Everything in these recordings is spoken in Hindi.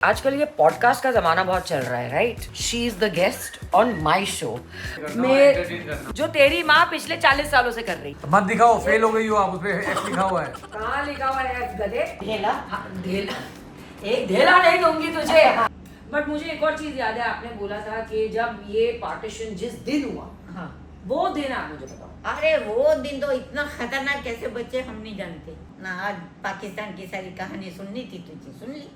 आजकल ये पॉडकास्ट का जमाना बहुत चल रहा है, right? She is the guest on my show. जो तेरी माँ पिछले 40 सालों से कर रही। मत दिखाओ, फेल हो गई हो आप, उसपे एफ लिखा हुआ है। कहाँ लिखा हुआ है एफ? गधे। ढेला ढेला, एक ढेला नहीं दूंगी तुझे। बट मुझे एक और चीज याद है, आपने बोला था कि जब ये पार्टीशन जिस दिन हुआ, हाँ, वो दिन आप मुझे बताओ। अरे वो दिन तो इतना खतरनाक, कैसे बच्चे हम नहीं जानते ना। आज पाकिस्तान की सारी कहानी सुननी थी तुझे, सुन ली।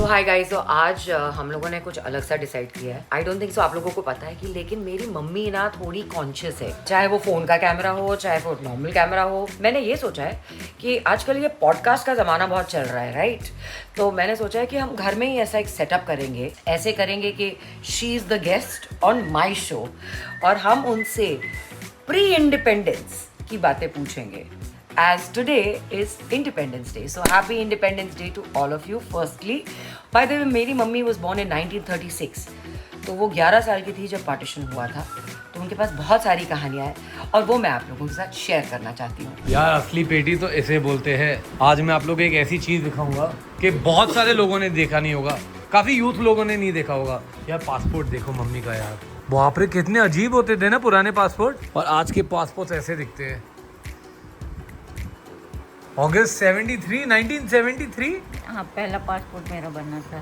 हाय गाइस, तो आज हम लोगों ने कुछ अलग सा डिसाइड किया है। आई डोंट थिंक सो आप लोगों को पता है कि, लेकिन मेरी मम्मी ना थोड़ी कॉन्शियस है, चाहे वो फोन का कैमरा हो चाहे वो नॉर्मल कैमरा हो। मैंने ये सोचा है कि आजकल ये पॉडकास्ट का ज़माना बहुत चल रहा है, राइट? तो मैंने सोचा है कि हम घर में ही ऐसा एक सेटअप करेंगे, ऐसे करेंगे कि she is the guest on my show और हम उनसे प्री इंडिपेंडेंस की बातें पूछेंगे। As today is Independence Day, so happy Independence Day to all of you. Firstly, by the way, मेरी मम्मी was born in 1936, तो वो 11 साल की थी जब पार्टीशन हुआ था। तो उनके पास बहुत सारी कहानियाँ हैं और वो मैं आप लोगों के साथ शेयर करना चाहती हूँ। यार असली पेटी तो ऐसे बोलते हैं। आज मैं आप लोग को एक ऐसी चीज दिखाऊंगा कि बहुत सारे लोगों ने देखा नहीं होगा, काफी यूथ लोगों ने नहीं देखा होगा। यार पासपोर्ट देखो मम्मी का, यार बाप रे कितने अजीब होते थे ना पुराने पासपोर्ट, और आज के पासपोर्ट ऐसे दिखते हैं। अगस्त 1973। हाँ, पहला पासपोर्ट मेरा बना था।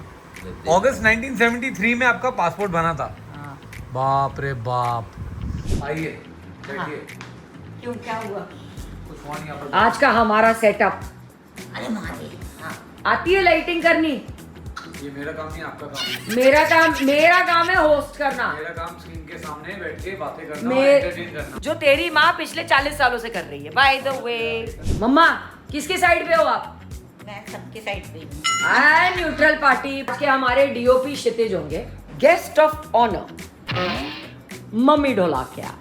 अगस्त 1973 में आपका पासपोर्ट बना था। हाँ। बाप रे बाप। आइए हाँ। क्यों, क्या हुआ? कुछ हुआ नहीं यहाँ पर। आज का हमारा सेटअप, अरे मारे। हाँ। आती है लाइटिंग करनी? ये मेरा काम नहीं, आपका काम। मेरा काम है होस्ट करना। मेरा काम स्क्रीन के सामने बैठ के बातें करना और एंटरटेन करना। जो तेरी माँ पिछले 40 सालों से कर रही है। बाय द वे, मम्मा किसके साइड पे हो आप? मैं सबके साइड पे हूँ। न्यूट्रल पार्टी के हमारे डीओपी क्षितिज होंगे। Guest of honour mummy Dholakia.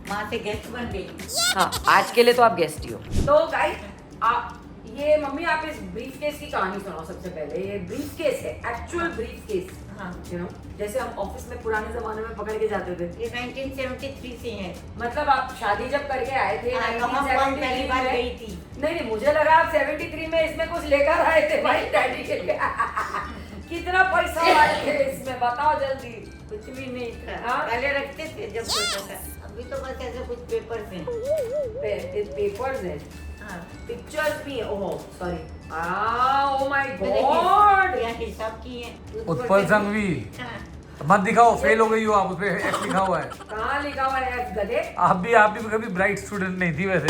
माँ से गेस्ट बन गई। हाँ, आज के लिए तो आप गेस्ट ही हो। तो गाइस, आप ये मम्मी आप इस ब्रीफ केस की कहानी सुनाओ सबसे पहले। ये ब्रीफ केस है, एक्चुअल ब्रीफ केस। हाँ। यू नो, जैसे हम ऑफिस में पुराने जमाने में पकड़ के जाते थे। ये 1973 से है। मतलब आप शादी जब करके आए थे हाँ, तो हम कौन पहली बार गई थी? नहीं, मुझे लगा आप 73 में इसमें कुछ लेकर आए थे भाई डैडी के लिए। कितना पैसा लाए थे इसमें, बताओ जल्दी। कुछ भी नहीं था। हाँ? पहले रखते थे जब छोटा था। अभी तो बस ऐसे कुछ पेपर्स हैं। पेपर्स है, हाँ। पिक्चर्स भी है। Oh sorry, oh my God. यहाँ हिसाब की है। उत्पल संघवी। हाँ। मत दिखाओ, फेल हो गई हो आप, उसपे एफ लिखा हुआ है। कहाँ लिखा हुआ है एफ? गधे। आप भी कभी ब्राइट स्टूडेंट नहीं थी वैसे।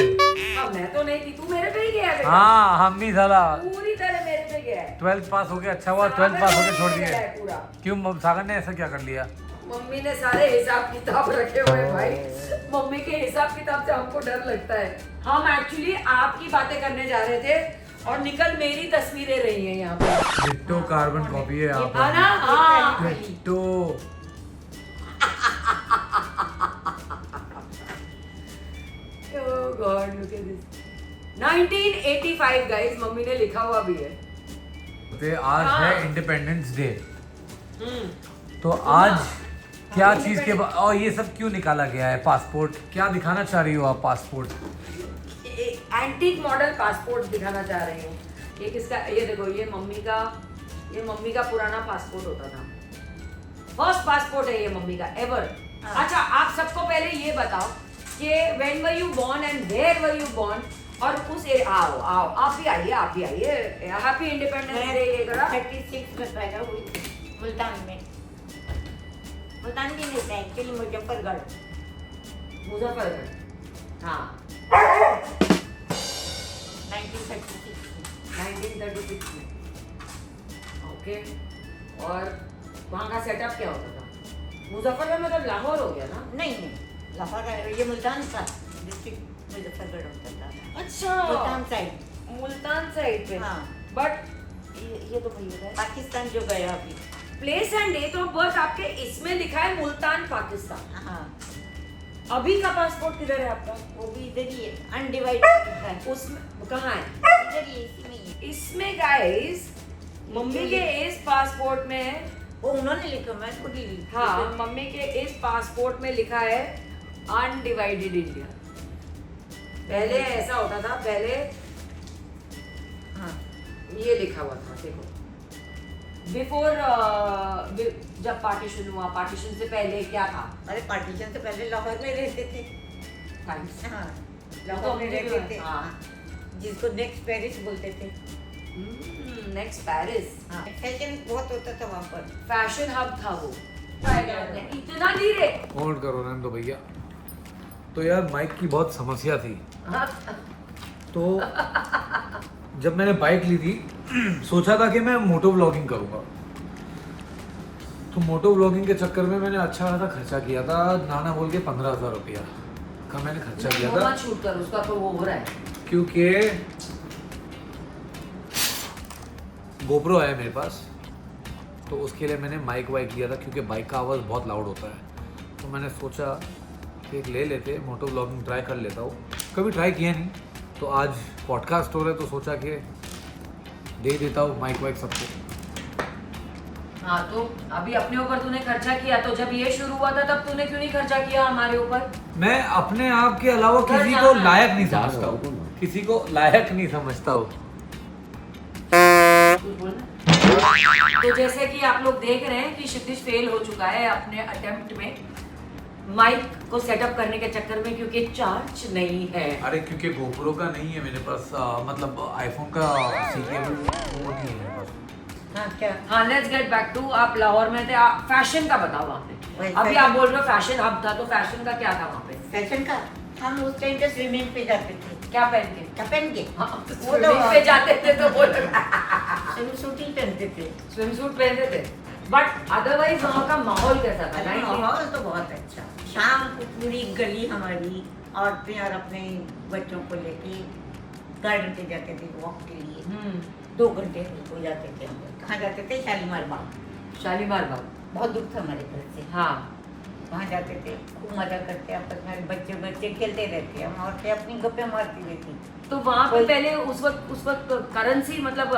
अब मैं तो नहीं थी, तू मेरे पे ही गया है। हाँ, हम भी साला पूरी तरह मेरे पे गया है। 12th पास हो गया, अच्छा हुआ 12th पास होके छोड़ दिया। पूरा क्यों सागर ने ऐसा क्या कर लिया? मम्मी ने सारे हिसाब किताब रखे हुए भाई। मम्मी के हिसाब किताब से हमको डर लगता है। हम एक्चुअली आपकी बातें करने जा रहे थे और निकल मेरी तस्वीरें रही हैं यहाँ पे। डिट्टो कार्बन कॉपी है आप। हाँ ना? हाँ। Ditto. Oh God, look at this. 1985 guys, mummy ने लिखा हुआ भी है। तो आज हाँ। है इंडिपेंडेंस डे। तो आज क्या चीज के और ये सब क्यों निकाला गया है? पासपोर्ट क्या दिखाना चाह रही हो आप? पासपोर्ट एंटीक मॉडल पासपोर्ट दिखाना चाह रही हूँ। ये किसका? ये देखो, ये मम्मी का पुराना पासपोर्ट होता था। फर्स्ट पासपोर्ट है ये मम्मी का एवर। हाँ। अच्छा, आप सबको पहले ये बताओ कि when were you born and where were you born, और उस आओ आप भी आइए। Happy independence day. ये करा 36 में पैदा हुई थी, मुल्तान में। मुल्तान भी नहीं था एक्चुअली, मुजफ्फरगढ़। हाँ, 1936 में। ओके, और वहाँ का सेटअप क्या होता था? मुजफ्फरगढ़ मतलब लाहौर हो गया ना? नहीं, लाहौर, ये मुल्तान था, डिस्ट्रिक्ट मुजफ्फरगढ़ होता था। अच्छा, मुल्तान साइड पे। हाँ। बट ये तो भैया है पाकिस्तान जो गया अभी। Place and date of birth आपके इसमें लिखा है मुल्तान पाकिस्तान। हाँ। अभी का पासपोर्ट किधर है आपका? वो भी इधर ही है, अनडिवाइडेड है। उसमें कहाँ है? इधर ही, इसी में ही है। इसमें गाइस मम्मी के इस पासपोर्ट में, वो उन्होंने लिखा, मैं खुद ही लिखी। हाँ मम्मी के इस पासपोर्ट में लिखा है अनडिवाइडेड इंडिया। पहले ऐसा होता था, पहले हाँ ये लिखा हुआ था, देखो बिफोर जब पार्टीशन हुआ, पार्टीशन से पहले क्या था? अरे पार्टीशन से पहले लाहौर में रहते थे। थैंक्स। हाँ तो लाहौर में हमने भी रहते थे, हाँ। हाँ, जिसको नेक्स्ट पेरिस बोलते थे। Next Paris. हाँ फैशन बहुत होता था वहाँ पर। फैशन हब था वो। इतना धीरे। होल्ड करो रहने दो भैया। तो यार माइक की बहुत समस्या थी, हाँ, तो जब मैंने बाइक ली थी सोचा था कि मैं मोटो व्लॉगिंग करूँगा। तो मोटो व्लॉगिंग के चक्कर में मैंने अच्छा खासा खर्चा किया था, नाना बोल के 15,000 रुपया का मैंने खर्चा किया वो था, मत शूट कर, उसका तो वो हो रहा है। क्योंकि गोप्रो है मेरे पास, तो उसके लिए मैंने माइक वाइक लिया था, क्योंकि बाइक का आवाज़ बहुत लाउड होता है। तो मैंने सोचा कि एक ले लेते, मोटो व्लॉगिंग ट्राई कर लेता हूँ, कभी ट्राई किया नहीं। तो आज पॉडकास्ट हो रहा है तो सोचा कि दे देता हूँ माइक वाइक सबको। हाँ तो अभी अपने ऊपर तूने खर्चा किया, तो जब ये शुरू हुआ था तब तूने क्यों नहीं खर्चा किया हमारे ऊपर? मैं अपने आप के अलावा घर किसी को जाना। लायक नहीं समझता हूँ, किसी को लायक नहीं समझता हूँ। कुछ बोलना? तो जैसे कि आप लोग देख रहे हैं कि क्षितिज फेल हो चुका है अपने अटेम्प्ट में माइक को सेटअप करने के चक्कर में, क्योंकि चार्ज नहीं है। अरे क्योंकि गोप्रो का नहीं है मेरे पास, मतलब आईफोन का सीकेबल वो नहीं है मेरे पास। हाँ क्या? हाँ लेट्स गेट बैक टू, आप लाहौर में थे, आप फैशन का बताओ वहाँ पे। वही अभी fashion। आप बोल रहे हो फैशन हब था, तो फैशन का क्या था वहाँ पे? फैशन का हम उस टाइम पे स्विमिंग पे जाते थे। क्या पहन के? क्या पहन के? हाँ, वो तो swimming पे जाते थे तो बोल स्विम सूट ही पहनते थे। स्विम सूट पहनते थे, बट अदरवाइज वहाँ का माहौल कैसा था? अरे 90s? माहौल तो बहुत अच्छा। शाम को पूरी गली हमारी औरतें और अपने बच्चों को लेके गार्डन पे जाते थे वॉक के लिए। 2 घंटे हो जाते थे हम लोग। कहाँ जाते थे? शालीमार बाग। शालीमार बाग। बहुत दूर था हमारे घर से। हाँ वहाँ जाते थे, खूब मजा करते, आपस में बच्चे बच्चे खेलते रहते, हम औरतें अपनी गप्पे मारती रहती। तो वहाँ पे कोई- पहले उस वक्त करेंसी मतलब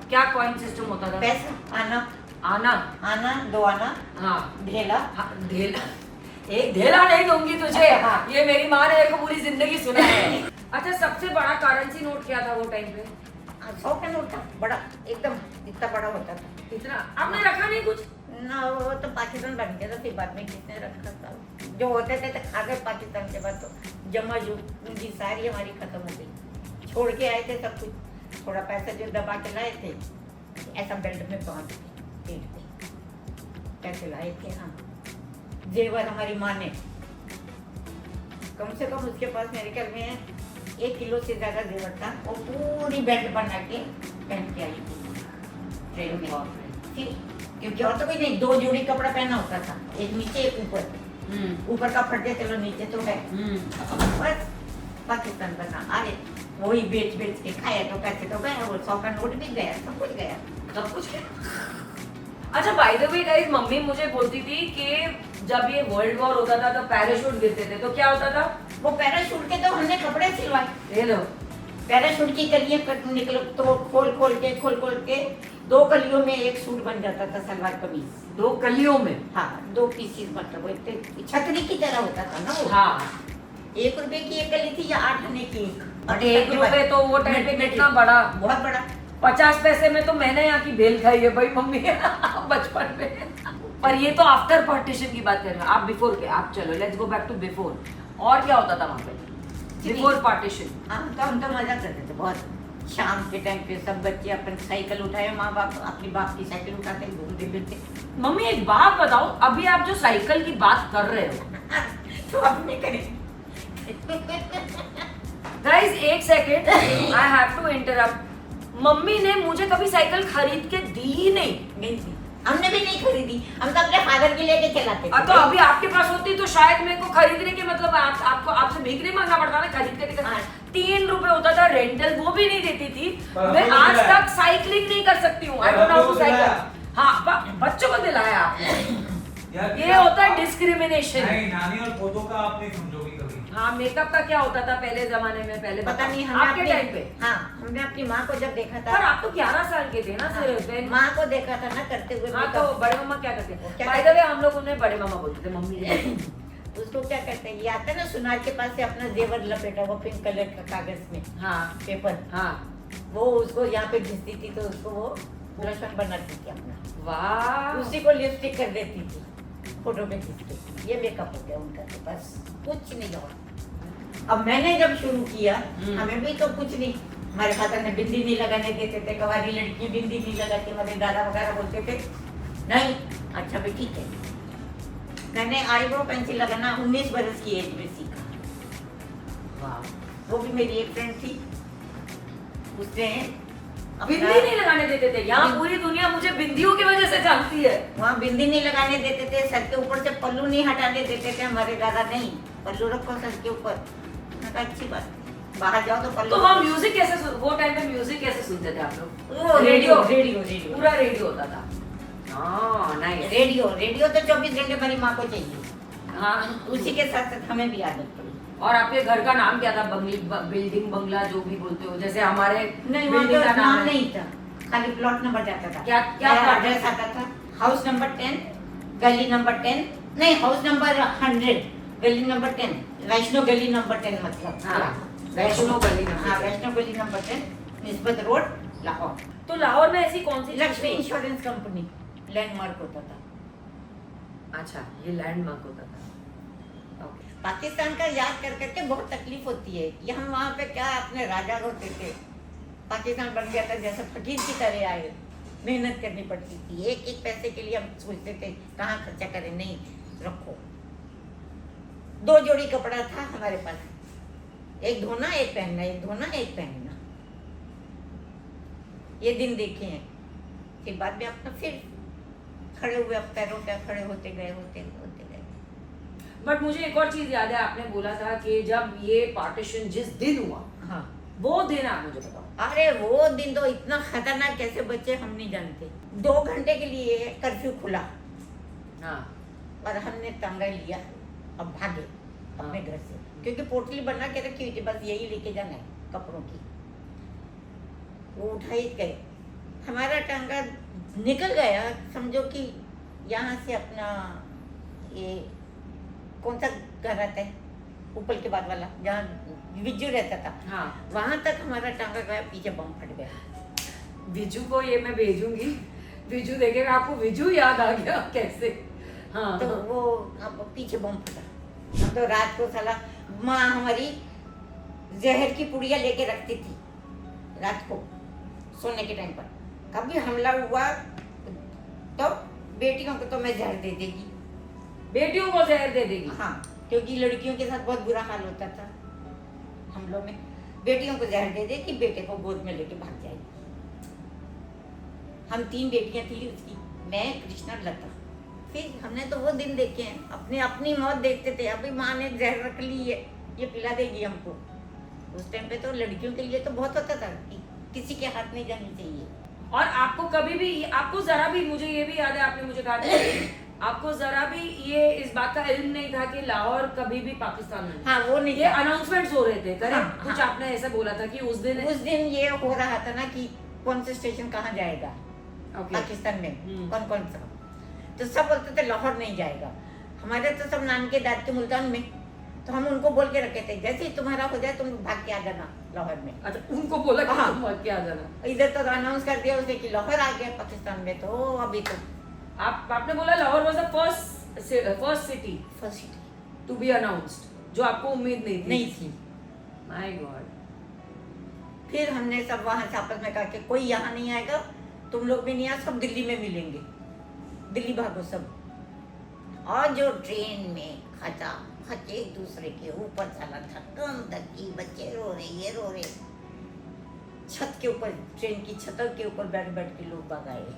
क्या कॉइन सिस्टम होता था? पैसा आना आना। आना 2 आना हाँ ढेला। हाँ, ढेला। एक ढेला नहीं दूंगी तुझे, हाँ। ये मेरी माँ ने एक पूरी जिंदगी सुना है। अच्छा सबसे बड़ा करेंसी नोट क्या था वो टाइम पे? 100 का नोट था, बड़ा एकदम इतना बड़ा होता था। इतना आपने रखा नहीं कुछ? ना वो तो पाकिस्तान बन गया था, फिर बाद में किसने रखा था? जो होते थे तो खा गए पाकिस्तान के बाद, तो जमा जो पूंजी सारी हमारी खत्म हो गई। छोड़ के आए थे सब कुछ, थोड़ा पैसा जो दबा के लाए थे ऐसा बेल्ट में बांध के पेट पे पैसे लाए थे हम। जेवर हमारी माँ ने कम से कम उसके पास मेरे ख्याल में 1 किलो से ज्यादा जेवर था, वो पूरी बेल्ट बना के पहन के आई थी ट्रेन में। फिर क्योंकि और तो कोई नहीं, 2 जोड़ी कपड़ा पहना होता था, एक नीचे एक ऊपर। ऊपर का फट जाए चलो, नीचे तो है। बस पाकिस्तान बना। अरे वही बेच बेच के खाया तो पैसे तो गया, वो 100 का नोट भी गया, सब कुछ गया। सब कुछ है। अच्छा by the way guys, mummy मुझे बोलती थी कि जब ये वर्ल्ड वॉर होता था तो पैराशूट गिरते थे, तो क्या होता था? वो पैराशूट के तो हमने कपड़े सिलवाए। ये लो पैराशूट की कलियां निकल तो खोल खोल के 2 कलियों में एक सूट बन जाता था, सलवार कमीज। 2 कलियों में? हाँ 2 पीसेस, मतलब वो इतने छतरी की तरह होता था ना वो। हाँ 1 रुपए की एक कली थी या 8 आने की एक। और 1 रुपए तो वो टाइम पे कितना बड़ा? बहुत बड़ा। 50 पैसे में तो मैंने यहाँ की भेल खाई है भाई मम्मी बचपन में। पर ये तो आफ्टर पार्टीशन की बात कर रहे हैं आप, बिफोर के आप चलो let's go back to before. और क्या होता था वहाँ पे बिफोर पार्टीशन? हम तो मजा करते थे बहुत। शाम के टाइम पे सब बच्चे अपन साइकिल उठाए, माँ बाप अपनी बाप की साइकिल उठाते घूमते फिरते। मम्मी एक बात बताओ, अभी आप जो साइकिल की बात कर रहे हो तो अब नहीं करें। गाइस एक second, I have to interrupt. मम्मी ने मुझे कभी साइकिल खरीद के दी ही नहीं। नहीं थी, हमने भी नहीं खरीदी, हम तो अपने फादर के लेके चलाते थे। तो अभी आपके पास होती तो शायद मेरे को खरीदने के मतलब आपको आपसे भीख नहीं मांगना पड़ता ना खरीद के। हाँ। 3 रुपए होता था रेंटल, वो भी नहीं देती थी। पर मैं हमको आज दिलाया। तक साइकिलिंग नहीं कर सकती हूँ। आई पर डोंट नो हमको साइकिल। हाँ बच्चों को दिलाया आपने। ये होता है डिस्क्रिमिनेशन। नहीं, नानी और पोतों का आप नहीं समझोगी कभी। हाँ मेकअप का क्या होता था पहले जमाने में? पहले पता बताओ। नहीं, हमने आपके टाइम पे? हाँ हमने अपनी माँ को जब देखा पर था, आप तो 11 साल के थे ना सिर्फ। माँ को देखा था ना करते हुए हाँ तो makeup। बड़े मम्मा क्या करते हैं? क्या बाय द वे हम लोग उन्हें बड़े मम्मा बोलते थे, मम्मी नहीं। उसको क्या करते हैं, ये आता है ना सुनार के पास से अपना जेवर लपेटा वो पिंक कलर का कागज में हाँ पेपर, हाँ वो उसको यहाँ पे घिसती थी तो उसको वो ब्लश बनाती थी अपना, वाह। उसी को लिपस्टिक कर देती थी फोटो पे खींच के। ये मेकअप हो गया उनका, तो बस कुछ नहीं हुआ। अब मैंने जब शुरू किया, हमें भी तो कुछ नहीं, हमारे फादर ने बिंदी नहीं लगाने देते थे, कवारी लड़की बिंदी नहीं लगाती, हमारे दादा वगैरह बोलते थे नहीं। अच्छा भी ठीक है, मैंने आईब्रो पेंसिल लगाना 19 बरस की एज में सीखा। वाह, वो भी मेरी एक फ्रेंड थी, उसने बिंदी नहीं लगाने देते थे। यहाँ पूरी दुनिया मुझे बिंदियों की वजह से जानती है। वहाँ बिंदी नहीं लगाने देते थे, सर के ऊपर से पल्लू नहीं हटाने देते थे हमारे दादा, नहीं पल्लू रखो सर के ऊपर। मैं कहा अच्छी बात, बाहर जाओ तो पल्लू। तो वहाँ म्यूजिक कैसे वो टाइम पे म्यूजिक कैसे सुनते थे आप लोग? वो रेडियो रेडियो रेडियो पूरा रेडियो होता था। हाँ नाइस। रेडियो रेडियो तो 24 घंटे मेरी माँ को चाहिए। हाँ उसी के साथ साथ हमें भी आदत पड़ी। और आपके घर का नाम क्या था? बिल्डिंग, बंगला, जो भी बोलते हो, जैसे हमारे नहीं, वहाँ बिल्डिंग तो का नाम है। नहीं था, खाली प्लॉट नंबर जाता था। क्या plot? एड्रेस आता था, हाउस नंबर 10, गली नंबर 10, नहीं हाउस नंबर 100, गली नंबर 10, वैष्णो गली नंबर 10 मतलब। हाँ, वैष्णो गली नंबर हाँ 10। वैष्णो गली नंबर 10, निस्बत रोड, लाहौर। तो लाहौर में ऐसी कौन सी लक्ष्मी इंश्योरेंस कंपनी लैंडमार्क होता था। अच्छा, ये लैंडमार्क होता था। ओके। पाकिस्तान का याद कर करके बहुत तकलीफ होती है कि हम वहाँ पे क्या अपने राजा होते थे, पाकिस्तान बन गया था जैसे फकीर की तरह आए, मेहनत करनी पड़ती थी, एक एक पैसे के लिए हम सोचते थे कहाँ खर्चा करें, नहीं रखो। 2 जोड़ी कपड़ा था हमारे पास, एक धोना एक पहनना, एक धोना एक पहनना। ये दिन देखे हैं, फिर बाद में अपना फिर खड़े हुए अब पैरों पे खड़े होते गए होते गए। बट मुझे एक और चीज याद है, आपने बोला था कि जब ये पार्टीशन जिस दिन हुआ, हाँ वो दिन आप मुझे बताओ। अरे वो दिन तो इतना खतरनाक, कैसे बच्चे हम नहीं जानते। 2 घंटे के लिए कर्फ्यू खुला हाँ और हमने तांगा लिया, अब भागे अपने घर से, क्योंकि पोटली बना के रखी हुई थी, बस यही लेके जाना है कपड़ों की। वो उठाई गए, हमारा टांगा निकल गया, समझो कि यहाँ से अपना ये कौन सा घर रहता है ऊपर के बाद वाला, जहाँ विजू रहता था, हाँ। वहां तक हमारा टांगा गया, पीछे बम फट गया। विजू को ये मैं भेजूंगी, विजू देखेगा, आपको विजू याद आ गया कैसे? हाँ तो वो अब पीछे बम फटा। हम तो रात को साला माँ हमारी जहर की पुड़िया लेके रखती थी रात को सोने के टाइम पर, कभी हमला हुआ तो बेटियों को तो मैं जहर दे देगी। बेटियों को जहर दे देगी? हाँ, क्योंकि लड़कियों के साथ बहुत बुरा हाल होता था हमलों में। बेटियों को जहर दे देगी, बेटे को गोद में लेके भाग जाएगी। हम 3 बेटियां थी उसकी, मैं, कृष्णा, लता। फिर हमने तो वो दिन देखे हैं, अपनी मौत देखते थे। अभी माँ ने जहर रख ली है, ये पिला देगी हमको। उस टाइम पे तो लड़कियों के लिए तो बहुत होता था कि किसी के हाथ नहीं जानी चाहिए। और आपको कभी भी, आपको जरा भी, मुझे ये भी याद है आपने मुझे कहा था, आपको जरा भी ये इस बात का इल्म नहीं था कि लाहौर कभी भी पाकिस्तान में। हाँ वो नहीं ये था। अनाउंसमेंट्स हो रहे थे, करेक्ट? हाँ, कुछ हाँ। आपने ऐसा बोला था कि उस दिन ये हो रहा था ना कि कौन सा स्टेशन कहाँ जाएगा ओके। पाकिस्तान में, कौन सा। तो सब बोलते थे लाहौर नहीं जाएगा। हमारे तो सब नान के दाद के मुल्तान में, तो हम उनको बोल के रखे थे जैसे ही तुम्हारा हो जाए तुम भाग के आ जाना लाहौर में। अच्छा, उनको बोला कि हाँ। तुम भाग के आ जाना। इधर तो अनाउंस कर दिया उसने कि लाहौर आ गया पाकिस्तान में। तो अभी तो आपने बोला Lahore was the first city first to be announced, जो आपको उम्मीद नहीं थी। My god. फिर हमने सब वहाँ से आपस में कहा कि कोई यहाँ नहीं आएगा, तुम लोग भी नहीं आ, सब दिल्ली में मिलेंगे, दिल्ली भागो सब। और जो ट्रेन में खचा खच एक दूसरे के ऊपर चला, धक्कम धक्की, बच्चे रो रहे, ये रो रहे। छत के ऊपर, ट्रेन की छतों के ऊपर बैठ बैठ के लोग भगाए।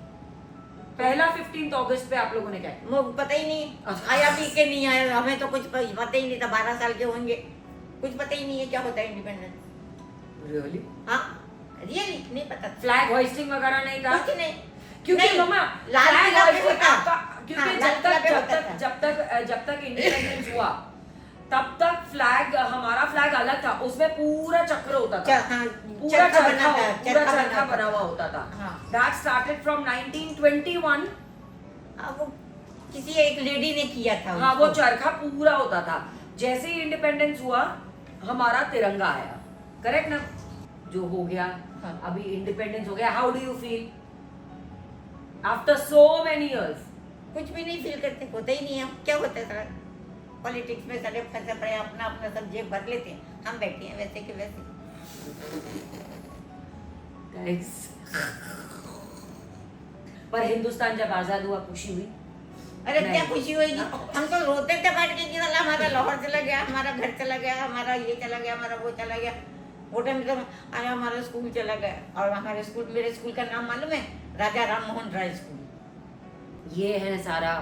पहला 15 अगस्त पे आप लोगों ने क्या किया? वो पता ही नहीं आया भी के नहीं आया, हमें तो कुछ पता ही नहीं था। 12 साल के होंगे, कुछ पता ही नहीं है क्या होता है इंडिपेंडेंस। रियली? हाँ रियली नहीं पता था। फ्लैग होइस्टिंग वगैरह नहीं था? कुछ नहीं, क्योंकि नहीं, मम्मा लाल flag किला पे hoisting होता। आपका- क्योंकि हाँ, लाल किला पे होता था। जब तक इंडिपेंडेंस हुआ तब तक फ्लैग, हमारा फ्लैग अलग था, उसमें पूरा चक्र होता था, हाँ, पूरा चरखा चरखा बना था, पूरा चरखा चरखा बना बना हुआ होता था। हाँ। That started from 1921। अब वो किसी एक लेडी ने किया था हाँ, वो उसको। चरखा पूरा होता था। जैसे ही इंडिपेंडेंस हुआ, हमारा तिरंगा आया, करेक्ट ना, जो हो गया। हाँ। अभी इंडिपेंडेंस हो गया, how do you feel after so many years? कुछ भी नहीं फील करते, होता ही नहीं है। क्या होता है सर, पॉलिटिक्स में सारे फंसे पड़े, अपना अपना सब जेब भर लेते हैं, हम बैठे हैं वैसे के वैसे। Guys, पर हिंदुस्तान जब आजाद हुआ, खुशी हुई? अरे नहीं। क्या खुशी होगी, हम तो रोते थे बैठ के कि साला हमारा लाहौर चला गया, हमारा घर चला गया, हमारा ये चला गया, हमारा वो चला गया। वो टाइम तो अरे हमारा स्कूल चला गया, और हमारे स्कूल, मेरे स्कूल का नाम मालूम है, राजा राम मोहन राय स्कूल। ये है सारा।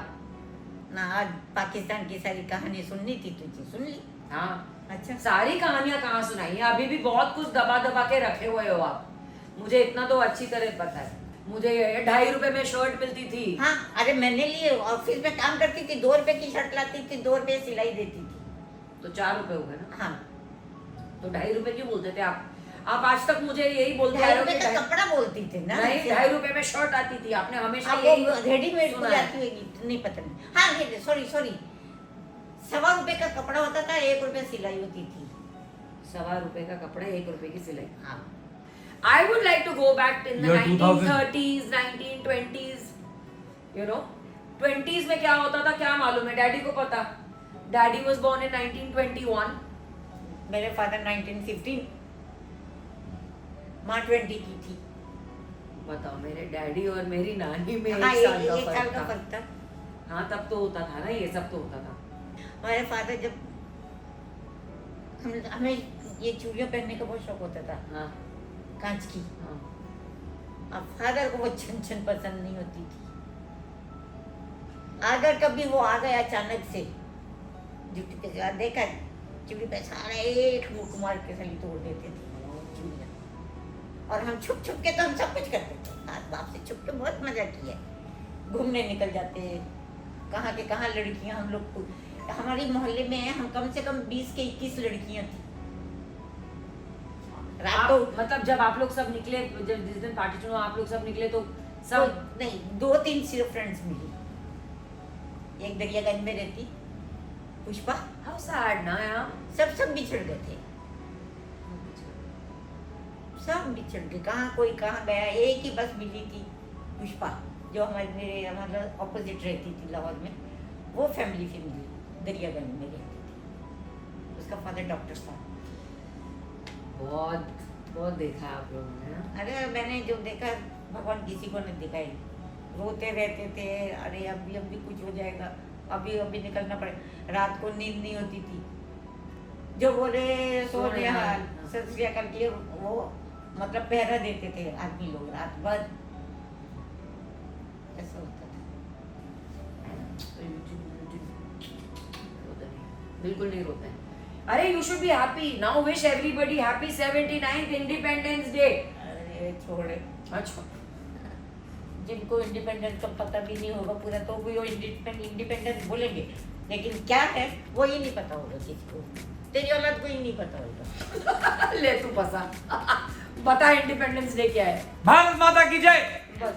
ना आज पाकिस्तान की सारी कहानी सुननी थी, तुझे सुन ली। हाँ, अच्छा, सारी कहानियां कहाँ सुनाई है? अभी भी बहुत कुछ दबा दबा के रखे हुए हो आप। मुझे इतना तो अच्छी तरह पता है। मुझे 2.5 रुपए में शर्ट मिलती थी। हाँ, अरे मैंने लिए, ऑफिस में काम करती थी, 2 रुपए की शर्ट लाती थी, 2 रुपए सिलाई देती थी। तो 4 रुपए हो गए ना। हाँ, तो 2.5 रुपए क्यों बोलते थे आप? आप आज तक मुझे यही बोलते आ 2.5 रहे हो रुपए कि का 2.5 कपड़ा बोलती थी ना। नहीं, 2.5 रुपए में शर्ट आती थी। आपने हमेशा अब यही वो रेडीमेड सुना को है। जाती होगी, नहीं पता नहीं। हाँ, सॉरी सॉरी, 1.25 रुपए का कपड़ा होता था, 1 रुपए सिलाई होती थी। 1.25 रुपए का कपड़ा, 1 रुपए की सिलाई। हाँ, I would like to go back in the Year 2000. 1930s, 1920s. You know, 20s में क्या होता था क्या मालूम है? डैडी को पता। Daddy was born in 1921. मेरे फादर 1915, माँ 20 की थी। बताओ, मेरे डैडी और मेरी नानी में हाँ, 1 साल का एक साल का फर्क था। फर्क था। हाँ, तब तो होता था ना, ये सब तो होता था। हमारे फादर जब हमें ये चूड़ियाँ पहनने का बहुत शौक होता था, हाँ, कांच की। हाँ। अब फादर को वो छन छन पसंद नहीं होती थी। अगर कभी वो आ गया अचानक से, जुटी के साथ देखा, चूड़ी पे सारा एक मुक मार के सली तोड़ देते थे चूड़ियाँ। और हम छुप छुप के तो हम सब कुछ करते थे, साथ बाप से छुप के बहुत मजा किया। घूमने निकल जाते, कहाँ के कहाँ लड़कियाँ हम लोग को, हमारे मोहल्ले में हम कम से कम 20 के 21 लड़कियाँ थी। रात को मतलब जब आप लोग सब निकले, जब जिस दिन पार्टी हुआ आप लोग सब निकले तो सब नहीं, 2-3 सिर्फ फ्रेंड्स मिली। एक दरियागंज में रहती पुष्पा, हाउ सैड ना यार। सब बिछड़ गए थे, सब बिछड़ गए। कहाँ कोई कहाँ गया। एक ही बस मिली थी, पुष्पा, जो हमारे ऑपोजिट रहती थी लाहौर में। वो फैमिली से मिली, दरियागंज में रहती थी। उसका फादर डॉक्टर था। बहुत बहुत देखा है आप लोगों ने ना? अरे मैंने जो देखा, भगवान किसी को नहीं दिखाई। रोते रहते थे, अरे अभी कुछ हो जाएगा, अभी निकलना पड़ेगा। रात को नींद नहीं होती थी, जो बोले सोने हाल सत्या करके वो मतलब पहरा देते थे आदमी लोग रात भर, ऐसा होता था। बिल्कुल नहीं रोते हैं। अरे you should be happy now, wish everybody happy 79th independence day. अरे छोड़े, अच्छा, जिनको इंडिपेंडेंस का पता भी नहीं होगा पूरा, तो भी वो इंडिपेंडेंस बोलेंगे, लेकिन क्या है वो ही नहीं पता होगा किसी को। तेरी औलाद को ही नहीं पता होगा। ले तू फंसा। बता इंडिपेंडेंस डे क्या है? भारत माता की जय। बस